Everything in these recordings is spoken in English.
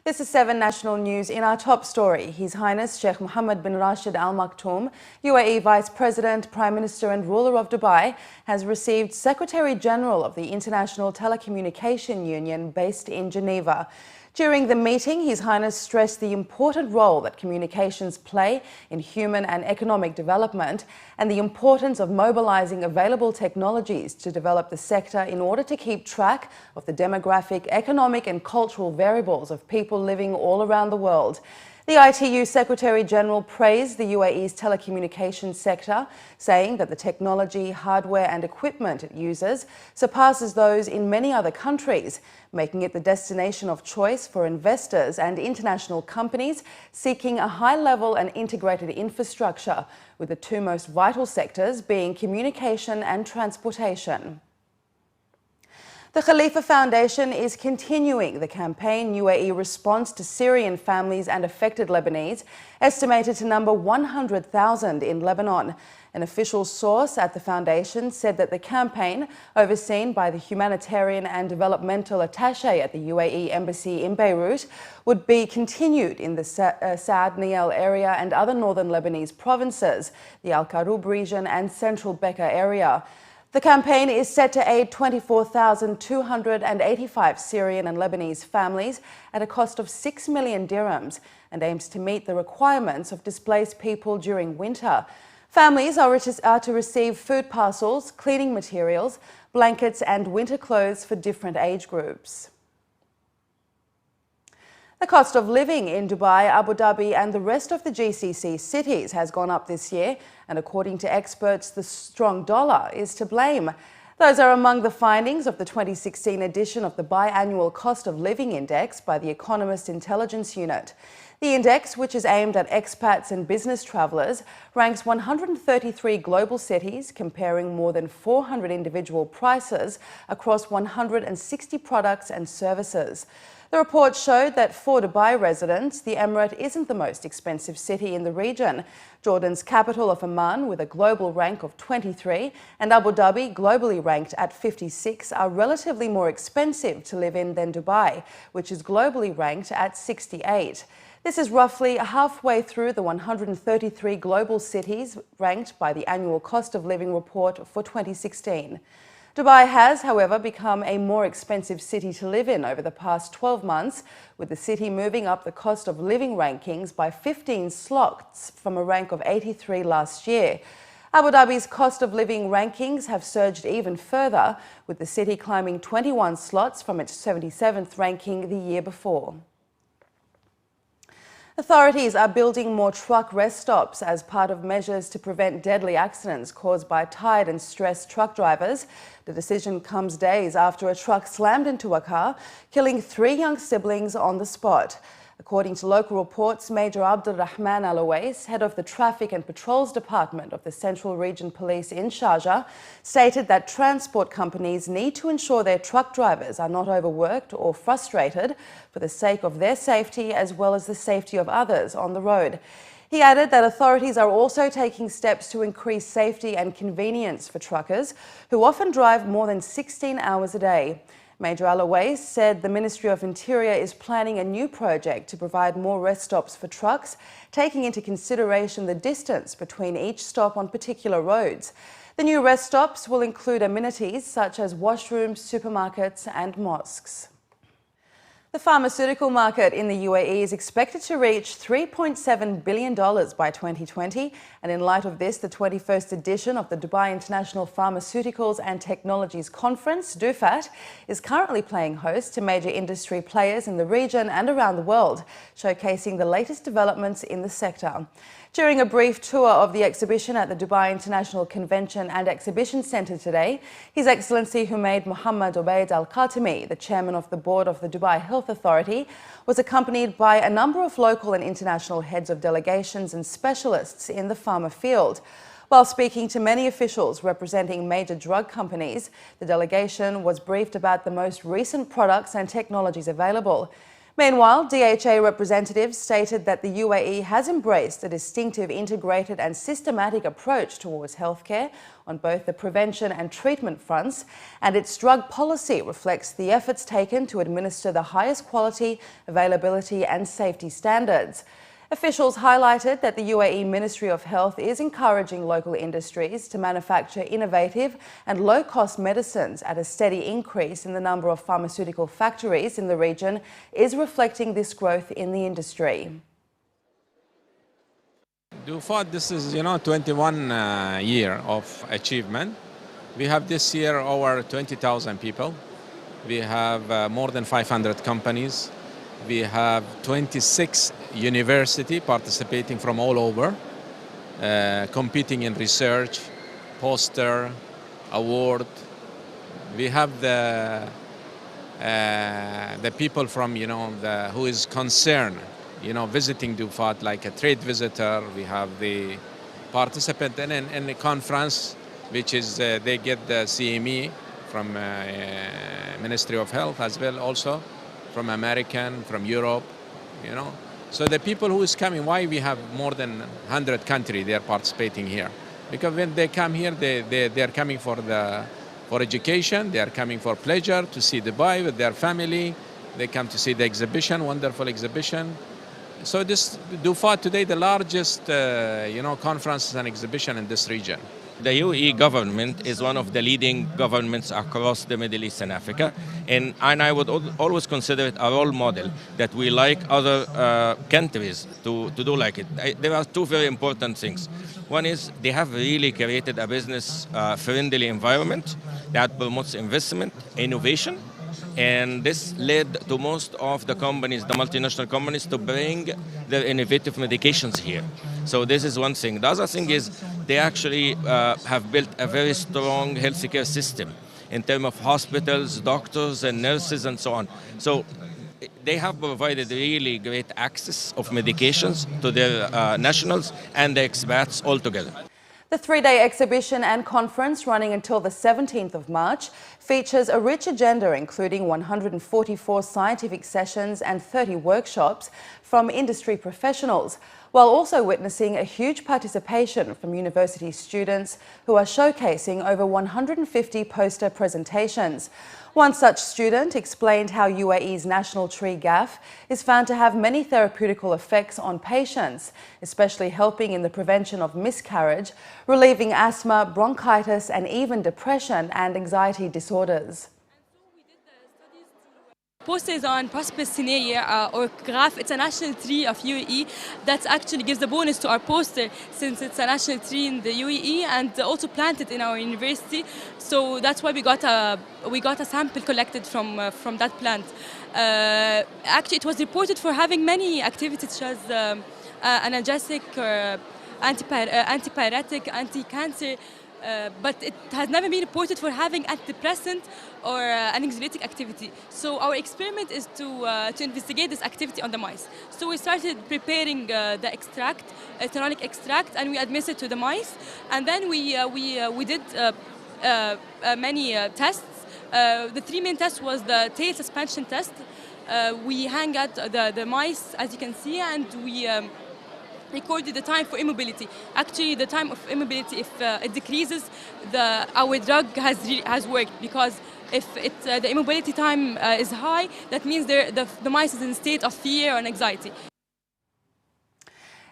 This is 7 National News. In our top story, His Highness Sheikh Mohammed bin Rashid Al Maktoum, UAE Vice President, Prime Minister and ruler of Dubai, has received Secretary General of the International Telecommunication Union based in Geneva. During the meeting, His Highness stressed the important role that communications play in human and economic development and the importance of mobilising available technologies to develop the sector in order to keep track of the demographic, economic and cultural variables of people living all around the world. The ITU Secretary-General praised the UAE's telecommunications sector, saying that the technology, hardware and equipment it uses surpasses those in many other countries, making it the destination of choice for investors and international companies seeking a high-level and integrated infrastructure, with the two most vital sectors being communication and transportation. The Khalifa Foundation is continuing the campaign UAE response to Syrian families and affected Lebanese, estimated to number 100,000 in Lebanon. An official source at the foundation said that the campaign, overseen by the humanitarian and developmental attaché at the UAE Embassy in Beirut, would be continued in the Saad Niel area and other northern Lebanese provinces, the Al Karub region and central Bekaa area. The campaign is set to aid 24,285 Syrian and Lebanese families at a cost of 6 million dirhams and aims to meet the requirements of displaced people during winter. Families are to receive food parcels, cleaning materials, blankets and winter clothes for different age groups. The cost of living in Dubai, Abu Dhabi and the rest of the GCC cities has gone up this year, and according to experts, the strong dollar is to blame. Those are among the findings of the 2016 edition of the Biannual Cost of Living Index by the Economist Intelligence Unit. The index, which is aimed at expats and business travellers, ranks 133 global cities, comparing more than 400 individual prices across 160 products and services. The report showed that for Dubai residents, the Emirate isn't the most expensive city in the region. Jordan's capital of Amman, with a global rank of 23, and Abu Dhabi, globally ranked at 56, are relatively more expensive to live in than Dubai, which is globally ranked at 68. This is roughly halfway through the 133 global cities ranked by the Annual Cost of Living Report for 2016. Dubai has, however, become a more expensive city to live in over the past 12 months, with the city moving up the cost of living rankings by 15 slots from a rank of 83 last year. Abu Dhabi's cost of living rankings have surged even further, with the city climbing 21 slots from its 77th ranking the year before. Authorities are building more truck rest stops as part of measures to prevent deadly accidents caused by tired and stressed truck drivers. The decision comes days after a truck slammed into a car, killing 3 young siblings on the spot. According to local reports, Major Abdul Rahman Al Awais, head of the Traffic and Patrols Department of the Central Region Police in Sharjah, stated that transport companies need to ensure their truck drivers are not overworked or frustrated for the sake of their safety as well as the safety of others on the road. He added that authorities are also taking steps to increase safety and convenience for truckers, who often drive more than 16 hours a day. Major Al Awais said the Ministry of Interior is planning a new project to provide more rest stops for trucks, taking into consideration the distance between each stop on particular roads. The new rest stops will include amenities such as washrooms, supermarkets and mosques. The pharmaceutical market in the UAE is expected to reach $3.7 billion by 2020, and in light of this, the 21st edition of the Dubai International Pharmaceuticals and Technologies Conference, DUPHAT, is currently playing host to major industry players in the region and around the world, showcasing the latest developments in the sector. During a brief tour of the exhibition at the Dubai International Convention and Exhibition Centre today, His Excellency Humaid Mohammed Obaid Al Khatami, the chairman of the board of the Dubai Health Authority, was accompanied by a number of local and international heads of delegations and specialists in the pharma field. While speaking to many officials representing major drug companies, the delegation was briefed about the most recent products and technologies available. Meanwhile, DHA representatives stated that the UAE has embraced a distinctive, integrated and systematic approach towards healthcare on both the prevention and treatment fronts, and its drug policy reflects the efforts taken to administer the highest quality, availability and safety standards. Officials highlighted that the UAE Ministry of Health is encouraging local industries to manufacture innovative and low-cost medicines at a steady increase in the number of pharmaceutical factories in the region is reflecting this growth in the industry. DUPHAT, this is, 21 year of achievement. We have this year over 20,000 people. We have more than 500 companies. We have 26 universities participating from all over, competing in research, poster, award. We have the people from, who is concerned, visiting DUPHAT like a trade visitor. We have the participant in the conference, which is they get the CME from Ministry of Health as well also. From American, from Europe, So the people who is coming, why we have more than 100 countries, they are participating here. Because when they come here, they are coming for education, they are coming for pleasure, to see Dubai with their family. They come to see the exhibition, wonderful exhibition. So this DUPHAT today, the largest, conference and exhibition in this region. The UAE government is one of the leading governments across the Middle East and Africa, and I would always consider it a role model that we like other countries to do like it. There are two very important things. One is they have really created a business-friendly environment that promotes investment, innovation, and this led to most of the companies, the multinational companies, to bring their innovative medications here. So this is one thing. The other thing is they actually have built a very strong healthcare system in terms of hospitals, doctors and nurses and so on. So they have provided really great access of medications to their nationals and the expats altogether. The three-day exhibition and conference, running until the 17th of March, features a rich agenda including 144 scientific sessions and 30 workshops from industry professionals, while also witnessing a huge participation from university students who are showcasing over 150 poster presentations. One such student explained how UAE's national tree gaff is found to have many therapeutical effects on patients, especially helping in the prevention of miscarriage, relieving asthma, bronchitis and even depression and anxiety disorders. Posters on prosperous scenario or graph. It's a national tree of UAE that actually gives a bonus to our poster since it's a national tree in the UAE and also planted in our university. So that's why we got a sample collected from that plant. Actually, it was reported for having many activities such as analgesic, antipyretic, anti-cancer. But it has never been reported for having antidepressant or an anxiolytic activity. So our experiment is to investigate this activity on the mice. So we started preparing the extract, ethanolic extract, and we administered to the mice. And then we did many tests. The three main tests was the tail suspension test. We hang out the mice, as you can see, and we recorded the time for immobility. Actually, the time of immobility, if it decreases, our drug has worked, because if the immobility time is high, that means the mice is in a state of fear and anxiety.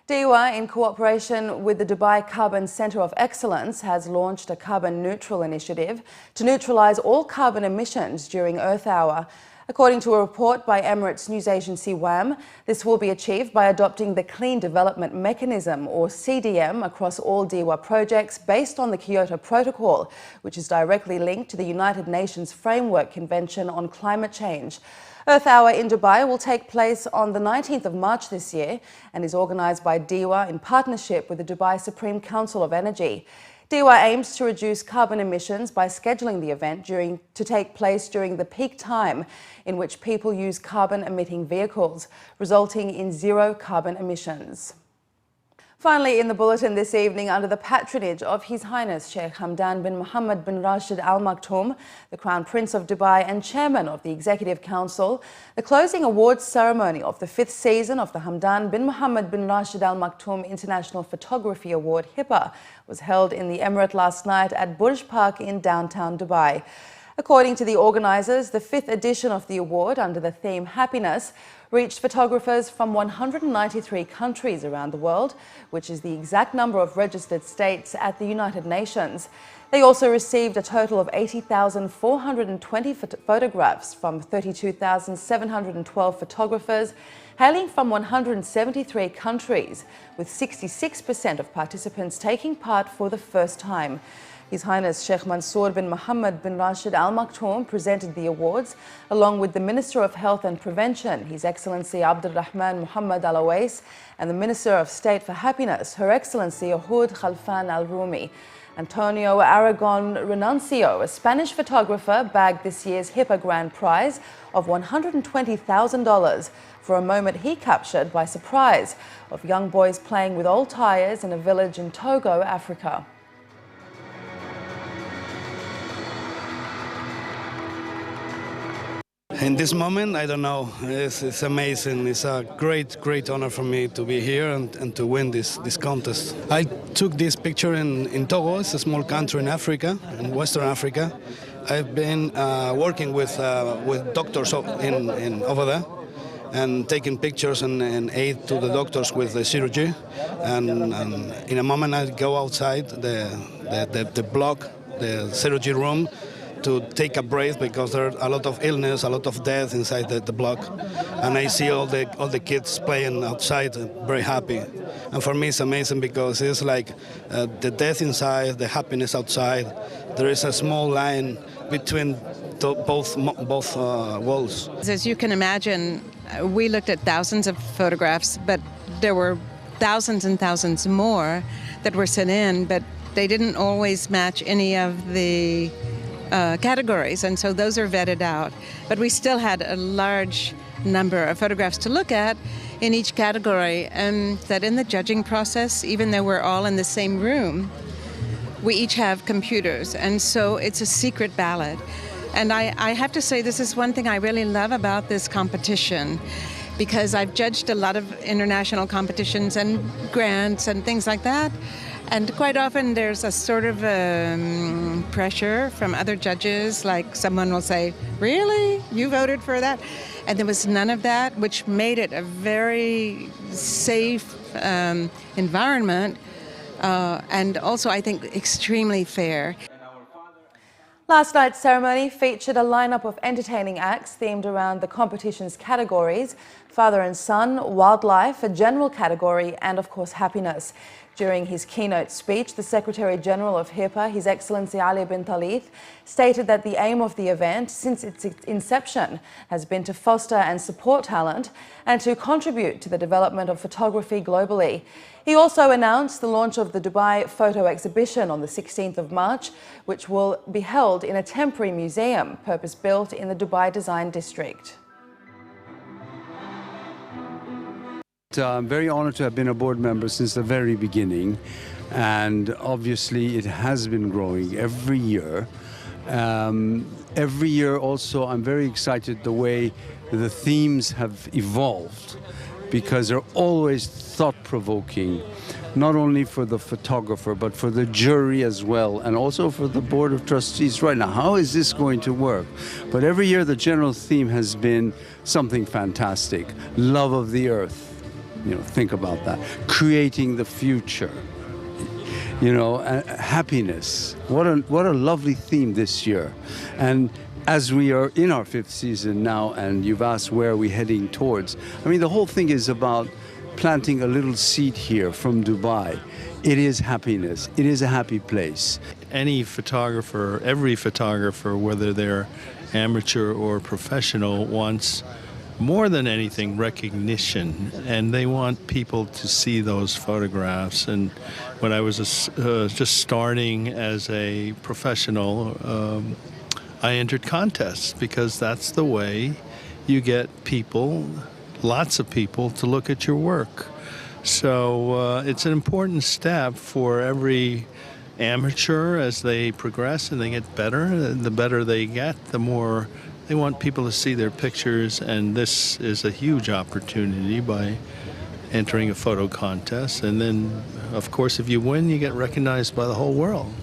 DEWA, in cooperation with the Dubai Carbon Centre of Excellence, has launched a carbon neutral initiative to neutralise all carbon emissions during Earth Hour. According to a report by Emirates news agency WAM, this will be achieved by adopting the Clean Development Mechanism, or CDM, across all DEWA projects based on the Kyoto Protocol, which is directly linked to the United Nations Framework Convention on Climate Change. Earth Hour in Dubai will take place on the 19th of March this year and is organised by DEWA in partnership with the Dubai Supreme Council of Energy. DEWA aims to reduce carbon emissions by scheduling the event to take place during the peak time in which people use carbon-emitting vehicles, resulting in zero carbon emissions. Finally, in the bulletin this evening, under the patronage of His Highness Sheikh Hamdan bin Mohammed bin Rashid Al Maktoum, the Crown Prince of Dubai and Chairman of the Executive Council, the closing awards ceremony of the 5th season of the Hamdan bin Mohammed bin Rashid Al Maktoum International Photography Award HIPA was held in the Emirate last night at Burj Park in downtown Dubai. According to the organisers, the 5th edition of the award, under the theme Happiness, reached photographers from 193 countries around the world, which is the exact number of registered states at the United Nations. They also received a total of 80,420 photographs from 32,712 photographers, hailing from 173 countries, with 66% of participants taking part for the first time. His Highness Sheikh Mansour bin Mohammed bin Rashid Al Maktoum presented the awards along with the Minister of Health and Prevention, His Excellency Abdul Rahman Muhammad Al Awais, and the Minister of State for Happiness, Her Excellency Uhud Khalfan Al Rumi. Antonio Aragon Renuncio, a Spanish photographer, bagged this year's HIPA Grand Prize of $120,000 for a moment he captured by surprise of young boys playing with old tyres in a village in Togo, Africa. In this moment, I don't know, it's amazing. It's a great honor for me to be here and to win this contest. I took this picture in Togo. It's a small country in Africa, in Western Africa. I've been working with doctors over there and taking pictures and aid to the doctors with the surgery. And in a moment, I go outside the block, the surgery room, to take a breath because there are a lot of illness, a lot of death inside the block, and I see all the kids playing outside, very happy. And for me, it's amazing because it's like the death inside, the happiness outside. There is a small line between both walls. As you can imagine, we looked at thousands of photographs, but there were thousands and thousands more that were sent in, but they didn't always match any of the categories, and so those are vetted out. But we still had a large number of photographs to look at in each category, and that in the judging process, even though we're all in the same room, we each have computers, and so it's a secret ballot. And I have to say, this is one thing I really love about this competition, because I've judged a lot of international competitions and grants and things like that. And quite often there's a sort of pressure from other judges, like someone will say, really? You voted for that? And there was none of that, which made it a very safe environment, and also, I think, extremely fair. Last night's ceremony featured a lineup of entertaining acts themed around the competition's categories: father and son, wildlife, a general category, and of course happiness. During his keynote speech, the Secretary-General of HIPA, His Excellency Ali bin Talith, stated that the aim of the event since its inception has been to foster and support talent and to contribute to the development of photography globally. He also announced the launch of the Dubai Photo Exhibition on the 16th of March, which will be held in a temporary museum purpose-built in the Dubai Design District. I'm very honored to have been a board member since the very beginning, and obviously it has been growing every year. Every year also I'm very excited the way the themes have evolved, because they're always thought-provoking, not only for the photographer but for the jury as well, and also for the board of trustees. Right now, how is this going to work? But every year the general theme has been something fantastic: love of the earth. You know, think about that. Creating the future. You know, happiness. What a lovely theme this year. And as we are in our 5th season now, and you've asked where are we heading towards, I mean, the whole thing is about planting a little seed here from Dubai. It is happiness. It is a happy place. Any photographer, every photographer, whether they're amateur or professional, wants more than anything recognition, and they want people to see those photographs. And when I was just starting as a professional, I entered contests because that's the way you get people, lots of people, to look at your work. So it's an important step for every amateur as they progress and they get better. The better they get, the more they want people to see their pictures, and this is a huge opportunity by entering a photo contest. And then, of course, if you win, you get recognized by the whole world.